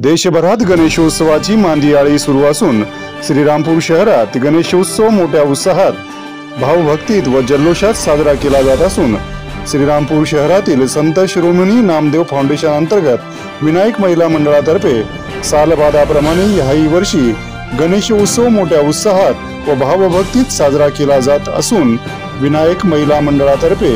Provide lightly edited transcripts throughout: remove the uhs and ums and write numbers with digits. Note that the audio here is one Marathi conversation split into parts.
देशभरात गणेशोत्सवाची मांदियाळी सुरू असून श्रीरामपूर शहरात गणेशोत्सव मोठ्या उत्साहात, भावभक्तीत व जल्लोषात साजरा केला जात असून श्रीरामपूर शहरातील संत शिरोमणी नामदेव फाउंडेशन अंतर्गत विनायक महिला मंडळातर्फे सालबादाप्रमाणे याही वर्षी गणेशोत्सव मोठ्या उत्साहात व भावभक्तीत साजरा केला जात असून विनायक महिला मंडळातर्फे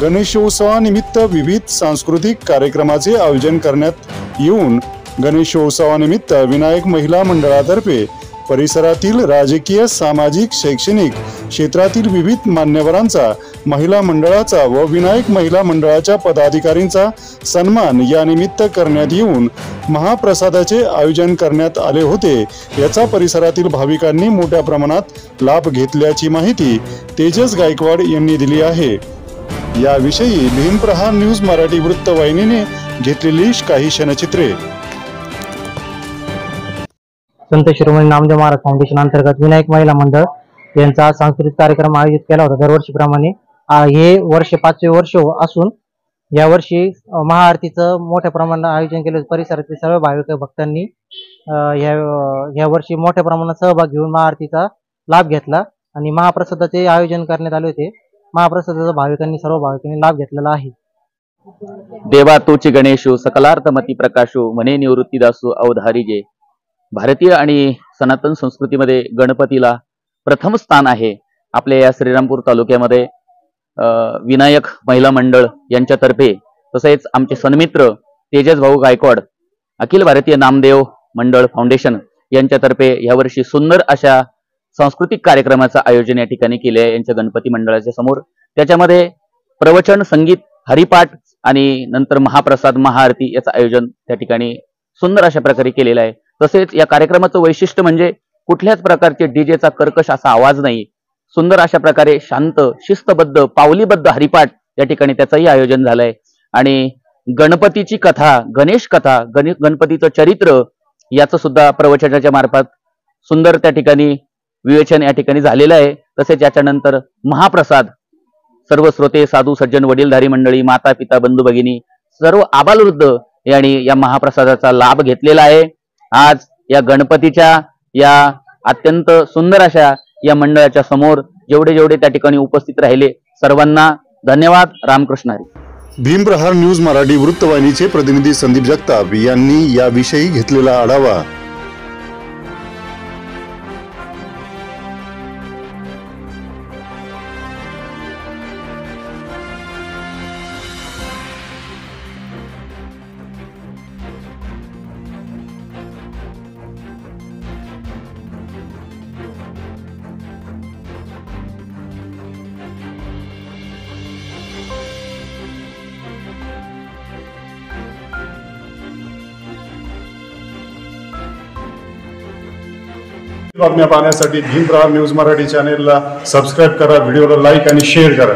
गणेशोत्सवानिमित्त विविध सांस्कृतिक कार्यक्रमाचे आयोजन करण्यात येऊन गणेशोत्सवानिमित्त विनायक महिला मंडळातर्फे परिसरातील राजकीय, सामाजिक, शैक्षणिक क्षेत्रातील विविध मान्यवरांचा, महिला मंडळाचा व विनायक महिला मंडळाच्या पदाधिकाऱ्यांचा सन्मान या निमित्त करण्यात येऊन महाप्रसादाचे आयोजन करण्यात आले होते। याचा परिसरातील भाविकांनी मोठ्या प्रमाणात लाभ घेतल्याची माहिती तेजस गायकवाड यांनी दिली आहे। याविषयी भीमप्रहार न्यूज मराठी वृत्तवाहिनीने घेतलेली काही क्षणचित्रे। संत शिरोमणी नामदेव महाराज फाउंडेशन अंतर्गत विनायक महिला मंडळ यांचा सांस्कृतिक कार्यक्रम आयोजित केला होता। दरवर्षीप्रमाणे हे वर्ष 5वे वर्ष असून या वर्षी महाआरतीचं मोठ्या प्रमाणात आयोजन केले। परिसरातील सर्व भाविक भक्तांनी या वर्षी मोठ्या प्रमाणात सहभाग घेऊन महाआरतीचा लाभ घेतला आणि महाप्रसादाचे आयोजन करण्यात आले होते। महाप्रसादाचा सर्व भाविकांनी लाभ घेतलेला आहे। देवा तोची गणेशो सकलार्थमती प्रकाशो मने निवृत्तीदासो अवधारी जे। भारतीय आणि सनातन संस्कृतीमध्ये गणपतीला प्रथम स्थान आहे। आपल्या या श्रीरामपूर तालुक्यामध्ये विनायक महिला मंडळ यांच्यातर्फे तसेच आमचे सन्मित्र तेजस भाऊ गायकवाड अखिल भारतीय नामदेव मंडळ फाउंडेशन यांच्यातर्फे यावर्षी सुंदर अशा सांस्कृतिक कार्यक्रमाचं आयोजन या ठिकाणी केले आहे यांच्या गणपती मंडळाच्या समोर। त्याच्यामध्ये प्रवचन, संगीत, हरिपाठ आणि नंतर महाप्रसाद, महाआरती याचं आयोजन त्या ठिकाणी सुंदर अशा प्रकारे केलेलं आहे। तसेच या कार्यक्रमाचं वैशिष्ट्य म्हणजे कुठल्याच प्रकारचे डीजेचा कर्कश असा आवाज नाही। सुंदर अशा प्रकारे शांत, शिस्तबद्ध, पावलीबद्ध हरिपाठ या ठिकाणी त्याचंही आयोजन झालंय आणि गणपतीची कथा, गणेश कथा, गणपतीचं चरित्र याचं सुद्धा प्रवचनाच्या मार्फत सुंदर त्या ठिकाणी विवेचन या ठिकाणी झालेलं आहे। तसेच याच्यानंतर महाप्रसाद सर्व श्रोते, साधू सज्जन, वडीलधारी मंडळी, माता पिता, बंधू भगिनी सर्व आबालवृद्ध यांनी या महाप्रसादाचा लाभ घेतलेला आहे। आज या गणपतीच्या या अत्यंत सुंदर अशा या मंडळाच्या समोर जेवढे त्या ठिकाणी उपस्थित राहिले सर्वांना धन्यवाद। रामकृष्ण हरी। भीमप्रहार न्यूज मराठी वृत्तवाहिनीचे प्रतिनिधी संदीप जगताप यांनी याविषयी घेतलेला आढावा। बातम्या पाहण्यासाठी भीमप्रहार न्यूज मराठी चॅनेलला सबस्क्राइब करा, व्हिडिओला लाईक आणि शेअर करा।